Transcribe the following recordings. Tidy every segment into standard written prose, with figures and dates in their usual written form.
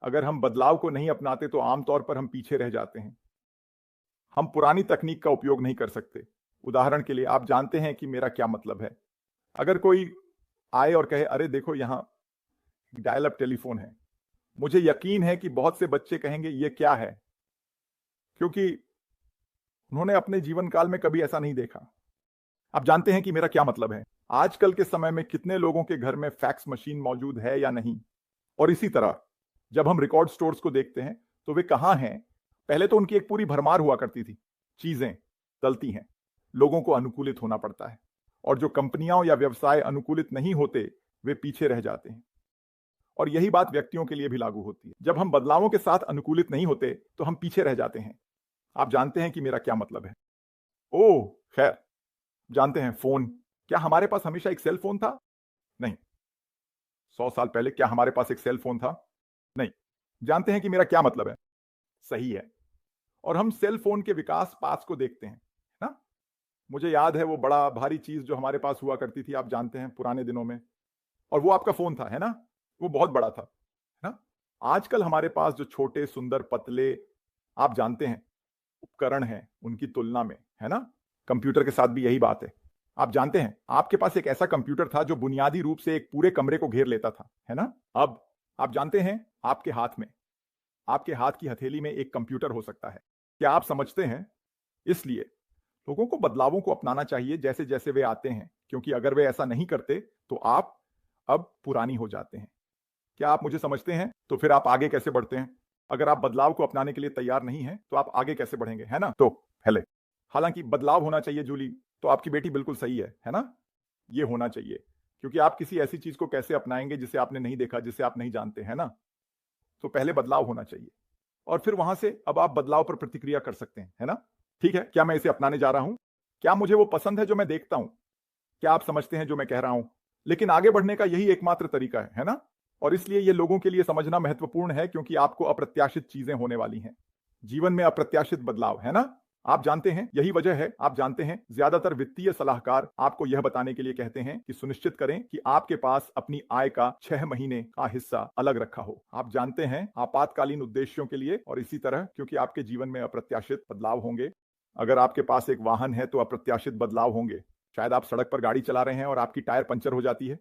अगर हम बदलाव को नहीं अपनाते तो आमतौर पर हम पीछे रह जाते हैं। हम पुरानी तकनीक का उपयोग नहीं कर सकते। उदाहरण के लिए आप जानते हैं कि मेरा क्या मतलब है। अगर कोई आए और कहे अरे देखो यहां डायल अप टेलीफोन है, मुझे यकीन है कि बहुत से बच्चे कहेंगे ये क्या है, क्योंकि उन्होंने अपने जीवन काल में कभी ऐसा नहीं देखा। आप जानते हैं कि मेरा क्या मतलब है। आजकल के समय में कितने लोगों के घर में फैक्स मशीन मौजूद है या नहीं। और इसी तरह जब हम रिकॉर्ड स्टोर्स को देखते हैं तो वे कहां हैं। पहले तो उनकी एक पूरी भरमार हुआ करती थी, चीजें चलती हैं, लोगों को अनुकूलित होना पड़ता है, और जो कंपनियां या व्यवसाय अनुकूलित नहीं होते वे पीछे रह जाते हैं। और यही बात व्यक्तियों के लिए भी लागू होती है। जब हम बदलावों के साथ अनुकूलित नहीं होते तो हम पीछे रह जाते हैं। आप जानते हैं कि मेरा क्या मतलब है। ओह खैर, जानते हैं फोन, क्या हमारे पास हमेशा एक सेल फोन था? नहीं। 100 साल पहले क्या हमारे पास एक सेल फोन था? नहीं। जानते हैं कि मेरा क्या मतलब है? सही है। और हम सेल फोन के विकास पास को देखते हैं ना। मुझे याद है वो बड़ा भारी चीज जो हमारे पास हुआ करती थी, आप जानते हैं, पुराने दिनों में, और वो आपका फोन था, है ना। वो बहुत बड़ा था, है ना। आजकल हमारे पास जो छोटे सुंदर पतले, आप जानते हैं, उपकरण हैं उनकी तुलना में, है ना। कंप्यूटर के साथ भी यही बात है। आप जानते हैं आपके पास एक ऐसा कंप्यूटर था जो बुनियादी रूप से एक पूरे कमरे को घेर लेता था, है ना। अब आप जानते हैं आपके हाथ में, आपके हाथ की हथेली में एक कंप्यूटर हो सकता है। क्या आप समझते हैं? इसलिए लोगों को बदलावों को अपनाना चाहिए जैसे जैसे वे आते हैं, क्योंकि अगर वे ऐसा नहीं करते तो आप अब पुरानी हो जाते हैं। क्या आप मुझे समझते हैं? तो फिर आप आगे कैसे बढ़ते हैं? अगर आप बदलाव को अपनाने के लिए तैयार नहीं हैं तो आप आगे कैसे बढ़ेंगे, है ना। तो पहले, हालांकि बदलाव होना चाहिए जूली, तो आपकी बेटी बिल्कुल सही है ना। ये होना चाहिए, क्योंकि आप किसी ऐसी चीज को कैसे अपनाएंगे जिसे आपने नहीं देखा, जिसे आप नहीं जानते, है ना। तो पहले बदलाव होना चाहिए, और फिर वहां से अब आप बदलाव पर प्रतिक्रिया कर सकते हैं, है ना। ठीक है, क्या मैं इसे अपनाने जा रहा हूं? क्या मुझे वो पसंद है जो मैं देखता हूं? क्या आप समझते हैं जो मैं कह रहा हूं? लेकिन आगे बढ़ने का यही एकमात्र तरीका है ना। और इसलिए ये लोगों के लिए समझना महत्वपूर्ण है, क्योंकि आपको अप्रत्याशित चीजें होने वाली हैं। जीवन में अप्रत्याशित बदलाव, है ना। आप जानते हैं यही वजह है, आप जानते हैं ज्यादातर वित्तीय सलाहकार आपको यह बताने के लिए कहते हैं कि सुनिश्चित करें कि आपके पास अपनी आय का 6 महीने का हिस्सा अलग रखा हो। आप जानते हैं, आपातकालीन उद्देश्यों के लिए, और इसी तरह, क्योंकि आपके जीवन में अप्रत्याशित बदलाव होंगे। अगर आपके पास एक वाहन है तो अप्रत्याशित बदलाव होंगे। शायद आप सड़क पर गाड़ी चला रहे हैं और आपकी टायर पंचर हो जाती है।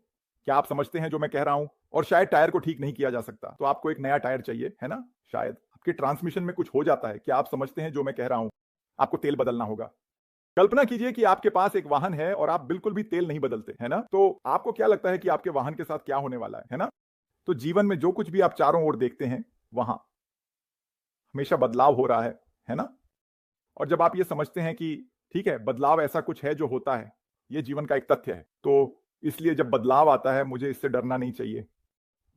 क्या आप समझते हैं जो मैं कह रहा हूं? और शायद टायर को ठीक नहीं किया जा सकता, तो आपको एक नया टायर चाहिए, है ना। शायद आपके ट्रांसमिशन में कुछ हो जाता है। क्या आप समझते हैं जो मैं कह रहा हूं? आपको तेल बदलना होगा। कल्पना कीजिए कि आपके पास एक वाहन है और आप बिल्कुल भी तेल नहीं बदलते, है ना। तो आपको क्या लगता है कि आपके वाहन के साथ क्या होने वाला है ना। तो जीवन में जो कुछ भी आप चारों ओर देखते हैं, वहां हमेशा बदलाव हो रहा है ना। और जब आप ये समझते हैं कि ठीक है, बदलाव ऐसा कुछ है जो होता है, ये जीवन का एक तथ्य है, तो इसलिए जब बदलाव आता है मुझे इससे डरना नहीं चाहिए।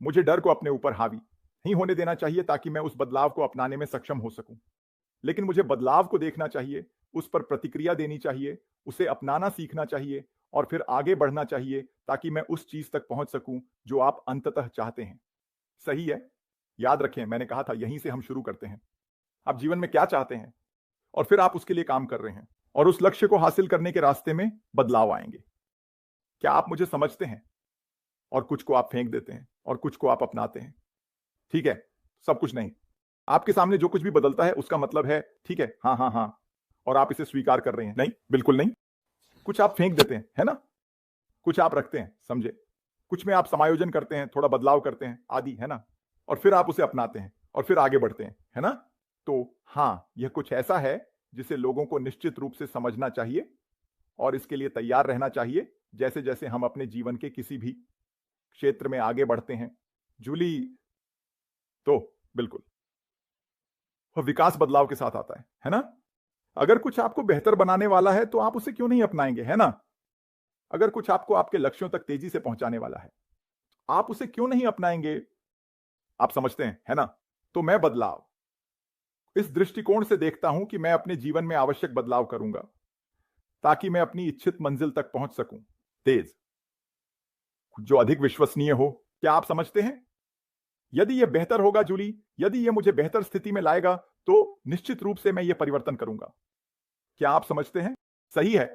मुझे डर को अपने ऊपर हावी नहीं होने देना चाहिए, ताकि मैं उस बदलाव को अपनाने में सक्षम हो सकूं। लेकिन मुझे बदलाव को देखना चाहिए, उस पर प्रतिक्रिया देनी चाहिए, उसे अपनाना सीखना चाहिए, और फिर आगे बढ़ना चाहिए, ताकि मैं उस चीज तक पहुंच सकूं जो आप अंततः चाहते हैं। सही है। याद रखें, मैंने कहा था यहीं से हम शुरू करते हैं। आप जीवन में क्या चाहते हैं, और फिर आप उसके लिए काम कर रहे हैं, और उस लक्ष्य को हासिल करने के रास्ते में बदलाव आएंगे। क्या आप मुझे समझते हैं? और कुछ को आप फेंक देते हैं और कुछ को आप अपनाते हैं। ठीक है, सब कुछ नहीं। आपके सामने जो कुछ भी बदलता है उसका मतलब है ठीक है, हाँ हाँ हाँ, और आप इसे स्वीकार कर रहे हैं। नहीं, बिल्कुल नहीं। कुछ आप फेंक देते हैं, है ना। कुछ आप रखते हैं, समझे। कुछ में आप समायोजन करते हैं, थोड़ा बदलाव करते हैं आदि, है ना। और फिर आप उसे अपनाते हैं और फिर आगे बढ़ते हैं, है ना। तो हाँ, यह कुछ ऐसा है जिसे लोगों को निश्चित रूप से समझना चाहिए और इसके लिए तैयार रहना चाहिए, जैसे जैसे हम अपने जीवन के किसी भी क्षेत्र में आगे बढ़ते हैं। जूली, तो बिल्कुल वह विकास बदलाव के साथ आता है ना। अगर कुछ आपको बेहतर बनाने वाला है तो आप उसे क्यों नहीं अपनाएंगे, है ना। अगर कुछ आपको आपके लक्ष्यों तक तेजी से पहुंचाने वाला है, आप उसे क्यों नहीं अपनाएंगे। आप समझते हैं, है ना। तो मैं बदलाव इस दृष्टिकोण से देखता हूं कि मैं अपने जीवन में आवश्यक बदलाव करूंगा, ताकि मैं अपनी इच्छित मंजिल तक पहुंच सकूं, तेज, जो अधिक विश्वसनीय हो। क्या आप समझते हैं? यदि यह बेहतर होगा जूली, यदि यह मुझे बेहतर स्थिति में लाएगा, तो निश्चित रूप से मैं यह परिवर्तन करूंगा। क्या आप समझते हैं? सही है।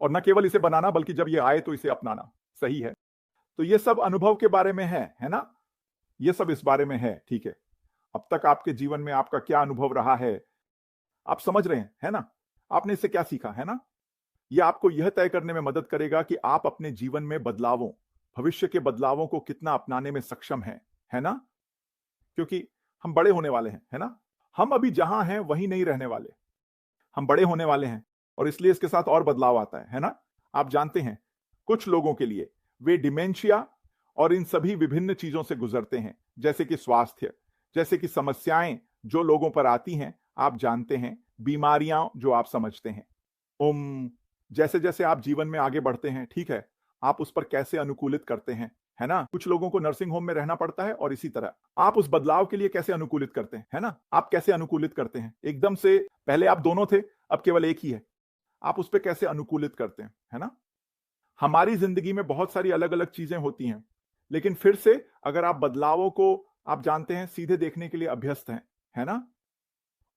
और न केवल इसे बनाना, बल्कि जब यह आए तो इसे अपनाना। सही है। तो यह सब अनुभव के बारे में है ना। यह सब इस बारे में है, ठीक है। अब तक आपके जीवन में आपका क्या अनुभव रहा है, आप समझ रहे हैं, है ना? आपने इससे क्या सीखा, है ना? यह आपको यह तय करने में मदद करेगा कि आप अपने जीवन में बदलावों, भविष्य के बदलावों को कितना अपनाने में सक्षम हैं, है ना? क्योंकि हम बड़े होने वाले हैं, है ना? हम अभी जहां हैं वहीं नहीं रहने वाले, हम बड़े होने वाले हैं और इसलिए इसके साथ और बदलाव आता है ना? आप जानते हैं, कुछ लोगों के लिए वे डिमेंशिया और इन सभी विभिन्न चीजों से गुजरते हैं, जैसे कि स्वास्थ्य, जैसे कि समस्याएं जो लोगों पर आती हैं, आप जानते हैं, बीमारियां जो आप समझते हैं। जैसे जैसे आप जीवन में आगे बढ़ते हैं, ठीक है, आप उस पर कैसे अनुकूलित करते हैं, है ना? कुछ लोगों को नर्सिंग होम में रहना पड़ता है और इसी तरह आप उस बदलाव के लिए कैसे अनुकूलित करते हैं, है ना? आप कैसे अनुकूलित करते हैं? एकदम से पहले आप दोनों थे, अब केवल एक ही है। आप उस पर कैसे अनुकूलित करते हैं, है ना? हमारी जिंदगी में बहुत सारी अलग अलग चीजें होती हैं, लेकिन फिर से अगर आप बदलावों को आप जानते हैं सीधे देखने के लिए अभ्यस्त हैं, है ना?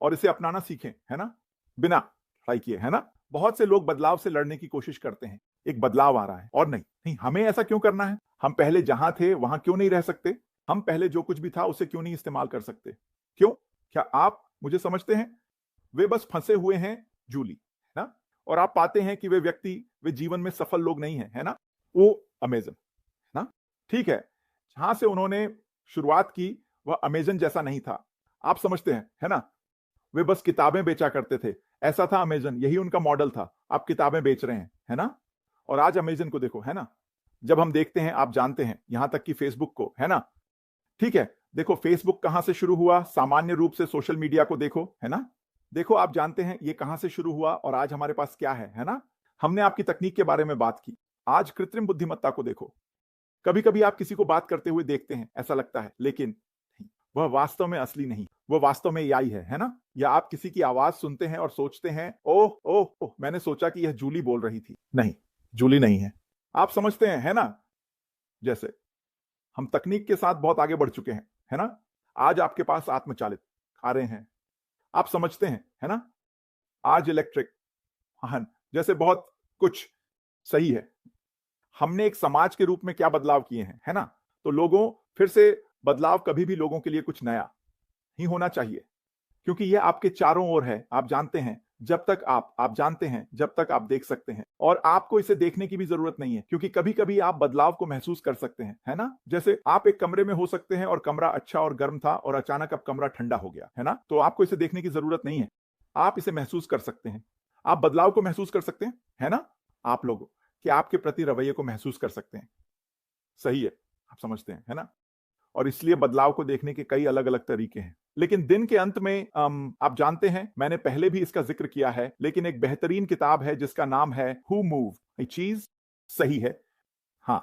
और इसे अपनाना सीखें, है ना? बिना ट्राई किए, है ना? बहुत से लोग बदलाव से लड़ने की कोशिश करते हैं, एक बदलाव आ रहा है और नहीं हमें ऐसा क्यों करना है? हम पहले जहां थे वहां क्यों नहीं रह सकते? हम पहले जो कुछ भी था उसे क्यों नहीं इस्तेमाल कर सकते? क्यों? क्या आप मुझे समझते हैं? वे बस फंसे हुए हैं जूली, है ना? और आप पाते हैं कि वे जीवन में सफल लोग नहीं हैं, है ना? वो अमेजन, ना? ठीक है, जहां से उन्होंने शुरुआत की वह अमेजन जैसा नहीं था, आप समझते हैं, है ना? वे बस किताबें बेचा करते थे, ऐसा था अमेजन, यही उनका मॉडल था। आप किताबें बेच रहे हैं, है ना? और आज अमेजन को देखो, है ना? जब हम देखते हैं, आप जानते हैं, यहां तक कि फेसबुक को, है ना? ठीक है, देखो फेसबुक कहां से शुरू हुआ, सामान्य रूप से सोशल मीडिया को देखो, है ना? देखो आप जानते हैं ये कहां से शुरू हुआ और आज हमारे पास क्या है ना? हमने आपकी तकनीक के बारे में बात की, आज कृत्रिम बुद्धिमत्ता को देखो। कभी कभी आप किसी को बात करते हुए देखते हैं, ऐसा लगता है, लेकिन वह वास्तव में असली नहीं, वह वास्तव में एआई है ना? या आप किसी की आवाज सुनते हैं और सोचते हैं, ओह ओह ओह, मैंने सोचा कि यह जूली बोल रही थी। नहीं, जूली नहीं है। आप समझते हैं, है ना? जैसे हम तकनीक के साथ बहुत आगे बढ़ चुके हैं, है ना? आज आपके पास आत्मचालित कारें हैं, आप समझते हैं, है ना? आज इलेक्ट्रिक वाहन जैसे बहुत कुछ सही है। हमने एक समाज के रूप में क्या बदलाव किए हैं, है ना? तो लोगों फिर से बदलाव कभी भी लोगों के लिए कुछ नया ही होना चाहिए, क्योंकि यह आपके चारों ओर है। आप जानते हैं, जब तक आप जानते हैं, जब तक आप देख सकते हैं, और आपको इसे देखने की भी जरूरत नहीं है, क्योंकि कभी कभी आप बदलाव को महसूस कर सकते हैं, है ना? जैसे आप एक कमरे में हो सकते हैं और कमरा अच्छा और गर्म था और अचानक अब कमरा ठंडा हो गया, है ना? तो आपको इसे देखने की जरूरत नहीं है, आप इसे महसूस कर सकते हैं। आप बदलाव को महसूस कर सकते हैं, है ना? आप लोगों कि आपके प्रति रवैये को महसूस कर सकते हैं। सही है, आप समझते हैं, है ना? और इसलिए बदलाव को देखने के कई अलग अलग तरीके हैं। लेकिन दिन के अंत में आप जानते हैं, मैंने पहले भी इसका जिक्र किया है, लेकिन एक बेहतरीन किताब है जिसका नाम है हु मूव। ये चीज सही है, हाँ,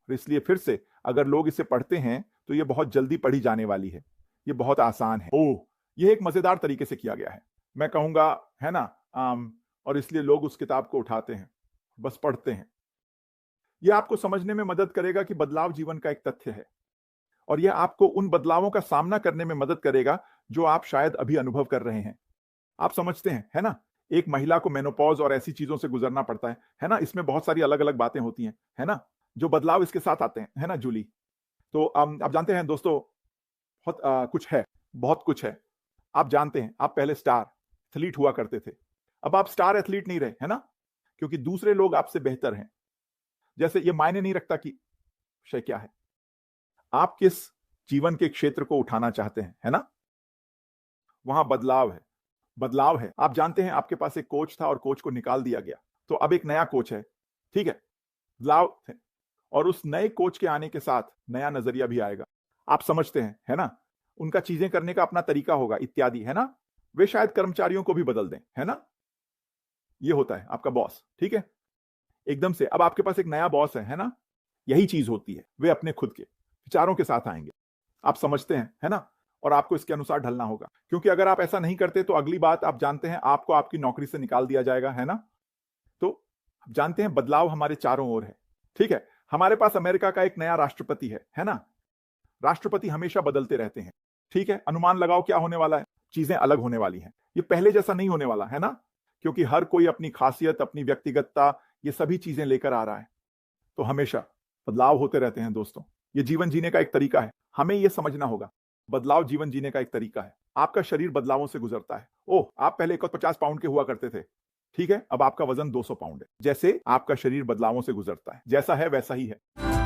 और इसलिए फिर से अगर लोग इसे पढ़ते हैं तो ये बहुत जल्दी पढ़ी जाने वाली है, ये बहुत आसान है। ओह, यह एक मजेदार तरीके से किया गया है, मैं कहूंगा, है ना? और इसलिए लोग उस किताब को उठाते हैं, बस पढ़ते हैं। यह आपको समझने में मदद करेगा कि बदलाव जीवन का एक तथ्य है, और यह आपको उन बदलावों का सामना करने में मदद करेगा जो आप शायद अभी अनुभव कर रहे हैं। आप समझते हैं, है ना? एक महिला को मेनोपॉज और ऐसी चीजों से गुजरना पड़ता है ना? इसमें बहुत सारी अलग अलग बातें होती हैं, है ना? जो बदलाव इसके साथ आते हैं, है ना जूली? तो आप जानते हैं दोस्तों, बहुत कुछ है, बहुत कुछ है। आप जानते हैं, आप पहले स्टार एथलीट हुआ करते थे, अब आप स्टार एथलीट नहीं रहे, है ना? क्योंकि दूसरे लोग आपसे बेहतर हैं। जैसे ये मायने नहीं रखता कि विषय क्या है, आप किस जीवन के क्षेत्र को उठाना चाहते हैं, है ना? वहां बदलाव है, बदलाव है। आप जानते हैं, आपके पास एक कोच था और कोच को निकाल दिया गया, तो अब एक नया कोच है, ठीक है? बदलाव है, और उस नए कोच के आने के साथ नया नजरिया भी आएगा। आप समझते हैं, है ना? उनका चीजें करने का अपना तरीका होगा, इत्यादि, है ना? वे शायद कर्मचारियों को भी बदल दें, है ना? ये होता है आपका बॉस, ठीक है? एकदम से अब आपके पास एक नया बॉस है ना? यही चीज होती है, वे अपने खुद के विचारों के साथ आएंगे। आप समझते हैं, है ना? और आपको इसके अनुसार ढलना होगा, क्योंकि अगर आप ऐसा नहीं करते तो अगली बात आप जानते हैं, आपको आपकी नौकरी से निकाल दिया जाएगा, है ना? तो आप जानते हैं, बदलाव हमारे चारों ओर है, ठीक है? हमारे पास अमेरिका का एक नया राष्ट्रपति है ना? राष्ट्रपति हमेशा बदलते रहते हैं, ठीक है? अनुमान लगाओ क्या होने वाला है, चीजें अलग होने वाली हैं, ये पहले जैसा नहीं होने वाला, है ना? क्योंकि हर कोई अपनी खासियत, अपनी व्यक्तिगतता, ये सभी चीजें लेकर आ रहा है। तो हमेशा बदलाव होते रहते हैं दोस्तों, ये जीवन जीने का एक तरीका है, हमें यह समझना होगा। बदलाव जीवन जीने का एक तरीका है। आपका शरीर बदलावों से गुजरता है। ओह, आप पहले 150 पाउंड के हुआ करते थे, ठीक है, अब आपका वजन 200 पाउंड है। जैसे आपका शरीर बदलावों से गुजरता है, जैसा है वैसा ही है।